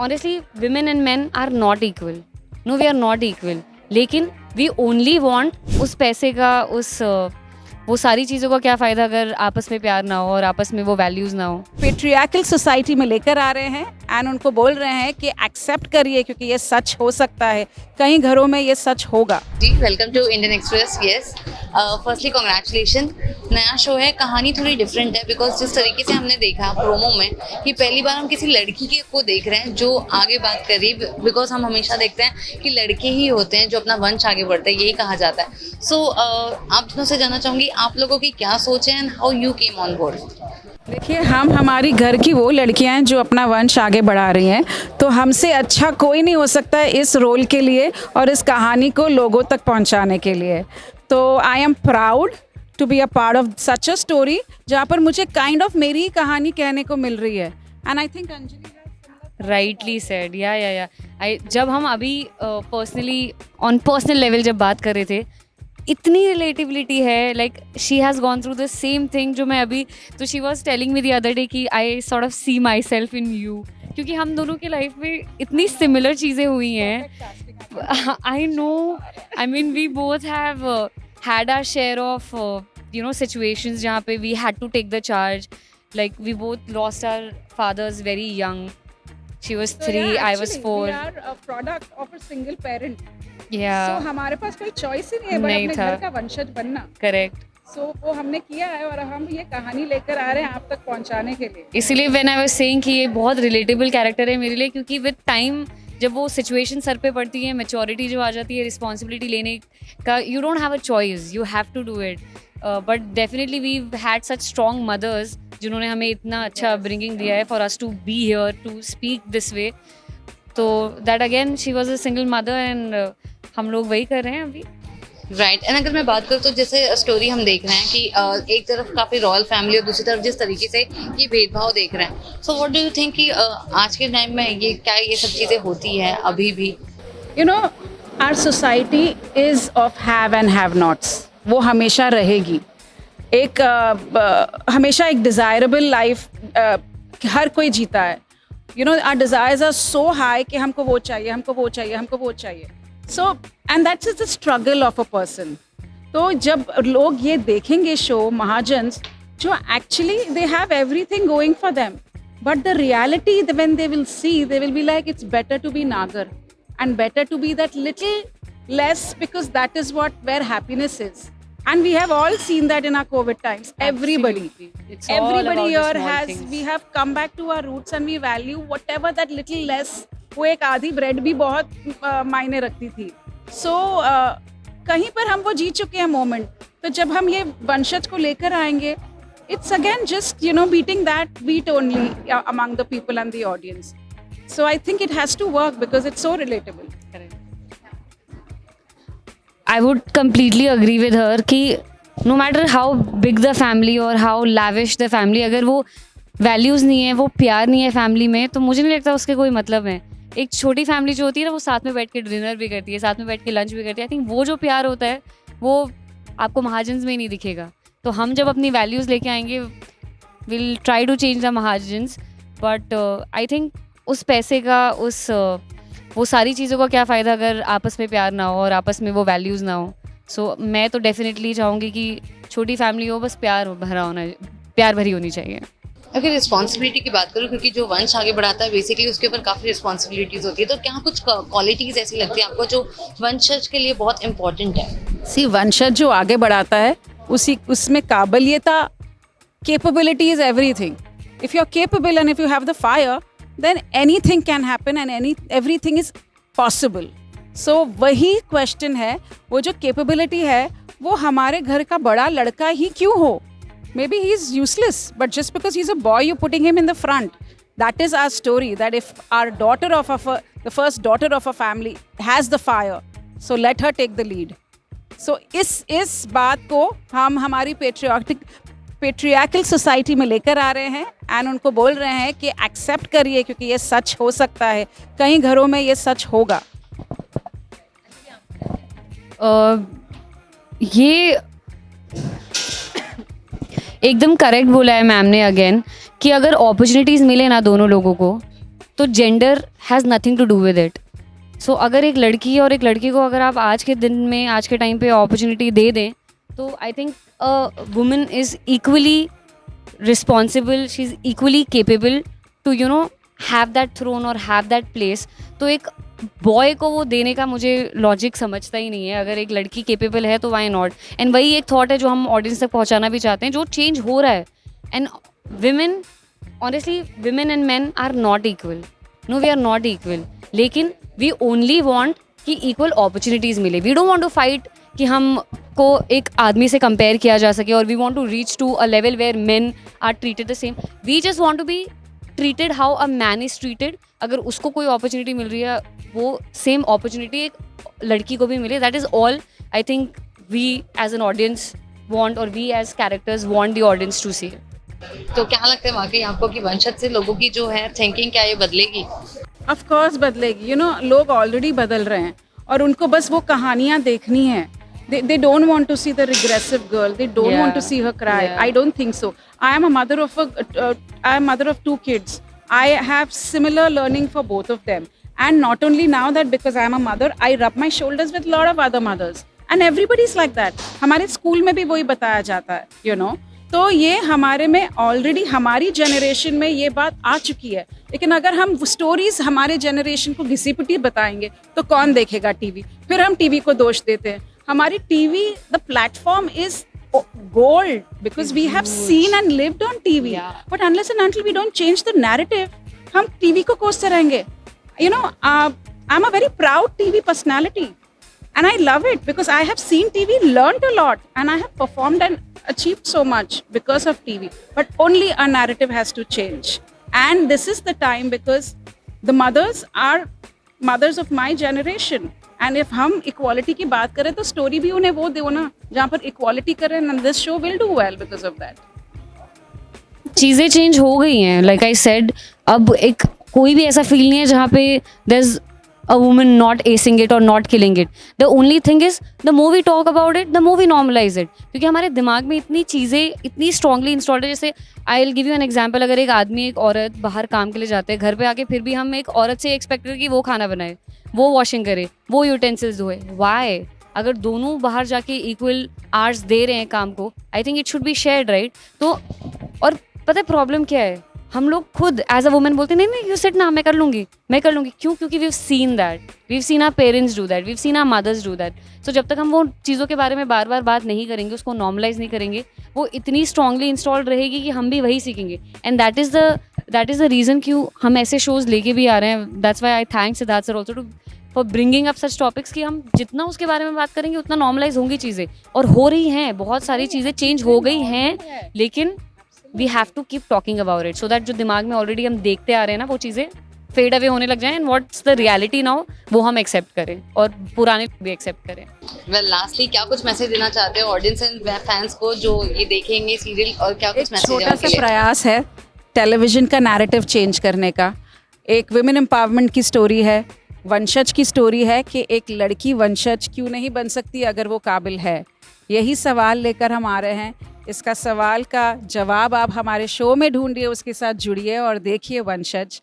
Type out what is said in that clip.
Honestly women and man are not equal. No, we are not equal. लेकिन we only want उस पैसे का, वो सारी चीज़ों का क्या फ़ायदा अगर आपस में प्यार ना हो और आपस में वो वैल्यूज़ ना हो. पेट्रियार्कल सोसाइटी में लेकर आ रहे हैं एंड उनको बोल रहे हैं कि एक्सेप्ट करिए क्योंकि ये सच हो सकता है, कई घरों में ये सच होगा. जी, welcome to Indian Express. Yes, firstly congratulation. नया शो है, कहानी थोड़ी डिफरेंट है बिकॉज जिस तरीके से हमने देखा प्रोमो में कि पहली बार हम किसी लड़की के को देख रहे हैं जो आगे बात कर रही है, बिकॉज हम हमेशा देखते हैं कि लड़के ही होते हैं जो अपना वंश आगे बढ़ते हैं, यही कहा जाता है. सो आप दोनों से जानना चाहूँगी आप लोगों की क्या सोच है and how you came on board. देखिए, हम हमारी घर की वो लड़कियां हैं जो अपना वंश आगे बढ़ा रही हैं, तो हमसे अच्छा कोई नहीं हो सकता है इस रोल के लिए और इस कहानी को लोगों तक पहुंचाने के लिए. तो I am proud to be a part of such a story जहाँ पर मुझे काइंड ऑफ मेरी कहानी कहने को मिल रही है. And I think Anjali rightly said. या जब हम अभी पर्सनली ऑन पर्सनल लेवल जब बात कर रहे थे, इतनी रिलेटिविटी है. Like she has gone through the same thing जो मैं अभी, तो she was telling me the other day कि I sort of see myself in you, क्योंकि हम दोनों के लाइफ में इतनी सिमिलर चीज़ें हुई हैं. I know, I mean we both have had our share of situations जहाँ पे we had to take the charge. Like we both lost our fathers very young. She was 3, I was 4. We are a product of a single parent. Yeah. So हमारे पास कोई choice ही नहीं है but अपने घर का वंशज बनना. Correct. So वो हमने किया है और हम ये कहानी लेकर आ रहे हैं आप तक पहुंचाने के लिए. इसीलिए व्हेन आई वाज सेइंग कि ये बहुत रिलेटेबल कैरेक्टर है मेरे लिए, क्योंकि विद टाइम जब वो सिचुएशन सर पे पड़ती है, मैच्योरिटी जो आ जाती है रिस्पॉन्सिबिलिटी लेने का, you don't have a choice, you have to do it. But definitely we had such strong mothers जिन्होंने हमें इतना अच्छा ब्रिंगिंग दिया है for us to be here to speak this way. तो that again she was a single mother and हम लोग वही कर रहे हैं अभी. राइट. एंड अगर मैं बात करूँ तो जैसे स्टोरी हम देख रहे हैं कि एक तरफ काफ़ी रॉयल फैमिली और दूसरी तरफ जिस तरीके से ये भेदभाव देख रहे हैं, so what do you think कि आज के टाइम में ये सब चीज़ें होती हैं अभी भी. You know, our society is of have and have nots. वो हमेशा रहेगी. एक हमेशा एक डिज़ायरेबल लाइफ हर कोई जीता है. You know, our desires are so high कि हमको वो चाहिए, हमको वो चाहिए, हमको वो चाहिए. So and that's is the struggle of a person. तो जब लोग ये देखेंगे शो महाजन्स, जो actually they have everything going for them, but the reality when they will see, they will be like it's better to be Nagar and better to be that little less because that is where happiness is. And we have all seen that in our COVID times. Everybody It's all about the here small has things. we have come back to our roots and we value whatever that little less. वो एक आधी bread भी बहुत मायने रखती थी. So कहीं पर हम वो जी चुके हैं मोमेंट. तो जब हम ये वंशज को लेकर आएंगे, it's again just beating that beat only among the people and the audience. So I think it has to work because it's so relatable. I would completely agree with her कि no matter how big the family or how lavish the family, अगर वो values नहीं है, वो प्यार नहीं है family में, तो मुझे नहीं लगता उसके कोई मतलब है. एक छोटी फैमिली जो होती है ना, वो साथ में बैठ के डिनर भी करती है, साथ में बैठ के लंच भी करती है. आई थिंक वो जो प्यार होता है वो आपको महाजन्स में ही नहीं दिखेगा. तो हम जब अपनी वैल्यूज़ लेके आएंगे, will try to change the Mahajans, but I think उस पैसे का, वो सारी चीज़ों का क्या फ़ायदा अगर आपस में प्यार ना हो और आपस में वो वैल्यूज़ ना हो. सो मैं तो डेफिनेटली चाहूँगी कि छोटी फैमिली हो, बस प्यार भरी होनी चाहिए. अगर रिस्पॉन्सिबिलिटी की बात करूँ, क्योंकि जो वंश आगे बढ़ाता है बेसिकली उसके ऊपर काफ़ी रिस्पॉन्सिबिलिटीज़ होती है, तो क्या कुछ क्वालिटीज़ ऐसी लगती है आपको जो वंशज के लिए बहुत इंपॉर्टेंट है. सी, वंशज जो आगे बढ़ाता है उसमें काबिलियता, capability is everything. If you're capable and if you have the fire, then anything can happen and everything is possible. So वही question है, वो जो capability है वो हमारे घर का बड़ा लड़का ही क्यों हो. Maybe he's useless, but just because he's a boy, you're putting him in the front. That is our story, that if our daughter the first daughter of a family has the fire, so let her take the lead. So इस बात को हम हमारी patriarchal society में लेकर आ रहे हैं and उनको बोल रहे हैं कि एक्सेप्ट करिए क्योंकि ये सच हो सकता है, कई घरों में ये सच होगा. ये एकदम करेक्ट बोला है मैम ने अगेन कि अगर अपॉर्चुनिटीज़ मिले ना दोनों लोगों को, तो gender has nothing to do with it. So अगर एक लड़की और एक लड़के को अगर आप आज के दिन में आज के टाइम पे अपॉर्चुनिटी दे दें तो I think a woman is equally responsible, she is equally capable to you know have that throne और हैव दैट प्लेस. तो एक बॉय को वो देने का मुझे लॉजिक समझता ही नहीं है. अगर एक लड़की केपेबल है तो वाई नॉट. एंड वही एक थॉट है जो हम ऑडियंस तक पहुंचाना भी चाहते हैं, जो चेंज हो रहा है. And women, honestly women and man are not equal. No, we are not equal. लेकिन वी ओनली वॉन्ट कि इक्वल अपॉर्चुनिटीज़ मिले. We don't want to fight कि हम को एक आदमी से कंपेयर किया जा सके, और we want to reach to a level where men are treated the same. We just want to be treated how a man is treated. अगर उसको कोई अपॉर्चुनिटी मिल रही है, वो सेम अपॉर्चुनिटी एक लड़की को भी मिले. That is all I think we as an audience want, और we as characters want the audience to see. तो क्या लगता है वाकई आपको कि वंशज से लोगों की जो है थिंकिंग क्या ये बदलेगी? ऑफ कोर्स बदलेगी. यू नो, लोग ऑलरेडी बदल रहे हैं और उनको बस वो कहानियाँ देखनी है. They don't want to see the regressive girl. They don't want to see her cry. Yeah. I don't think so. I am mother of 2 kids. I have similar learning for both of them. And not only now that because I am a mother, I rub my shoulders with a lot of other mothers. And everybody's like that. हमारे school में भी वही बताया जाता है, you know. तो ये हमारे में ऑलरेडी, हमारी जनरेशन में ये बात आ चुकी है. लेकिन अगर हम स्टोरीज हमारे जनरेशन को घिसी पिटी बताएंगे तो कौन देखेगा टीवी? फिर हम टीवी को दोष देते हैं. हमारी TV, the platform is gold because we have seen and lived on TV. Yeah. But unless and until we don't change the narrative, हम TV को कोसते रहेंगे. You know, I'm a very proud TV personality. And I love it because I have seen TV, learned a lot, and I have performed and achieved so much because of TV. But only our narrative has to change. And this is the time because the mothers are mothers of my generation. And if हम equality की बात करें तो story भी उन्हें वो दो ना जहाँ पर equality करें, and this show will do well because of that. चीज़ें चेंज हो गई हैं. लाइक आई सेड, अब एक कोई भी ऐसा फील नहीं है जहाँ पे there is a woman not acing it or not killing it. The only thing is, the more we talk about it, the more we normalize it. क्योंकि हमारे दिमाग में इतनी चीज़ें इतनी strongly installed है. जैसे I'll give you an example. अगर एक आदमी एक औरत बाहर काम के लिए जाते हैं, घर पे आके फिर भी हम एक औरत से एक्सपेक्ट करें कि वो खाना बनाए, वो वॉशिंग करे, वो यूटेंसिल्स धोए. Why? अगर दोनों बाहर जाके इक्वल आवर्स दे रहे हैं काम को, I think it should be shared, right? तो और पता है प्रॉब्लम क्या है? हम लोग खुद एज अ वुमेन बोलते नहीं नहीं, यू सिट ना, मैं कर लूँगी. क्यों? क्योंकि we've seen that, we've seen our parents do that, we've seen our mothers do that. So जब तक हम वो चीज़ों के बारे में बार बार बात नहीं करेंगे, उसको नॉर्मलाइज नहीं करेंगे, वो इतनी स्ट्रांगली इंस्टॉल्ड रहेगी कि हम भी वही सीखेंगे. And that is the reason क्यों हम ऐसे शोज़ लेके भी आ रहे हैं. That's why I thank Siddharth sir also for bringing up such topics कि हम जितना उसके बारे में बात करेंगे उतना नॉर्मलाइज होंगी चीज़ें. और हो रही हैं, बहुत सारी चीज़ें चेंज हो गई हैं, लेकिन we have to keep talking about it so that जो दिमाग में ऑलरेडी हम देखते आ रहे हैं ना, वो चीज़ें फेड अवे होने लग जाएं. And what's the reality now, वो हम एक्सेप्ट करें और पुराने भी एक्सेप्ट करें. वेल लास्टली क्या कुछ मैसेज देना चाहते हो ऑडियंस एंड फैंस को जो ये देखेंगे सीरियल, और क्या कुछ मैसेज छोटा सा प्रयास है टेलीविजन का नैरेटिव चेंज करने का. एक वुमेन एम्पावरमेंट की स्टोरी है, वंशज की स्टोरी है कि एक लड़की वंशज क्यों नहीं बन सकती अगर वो काबिल है. यही सवाल लेकर हम आ रहे हैं. इसका सवाल का जवाब आप हमारे शो में ढूंढिए, उसके साथ जुड़िए और देखिए वंशज.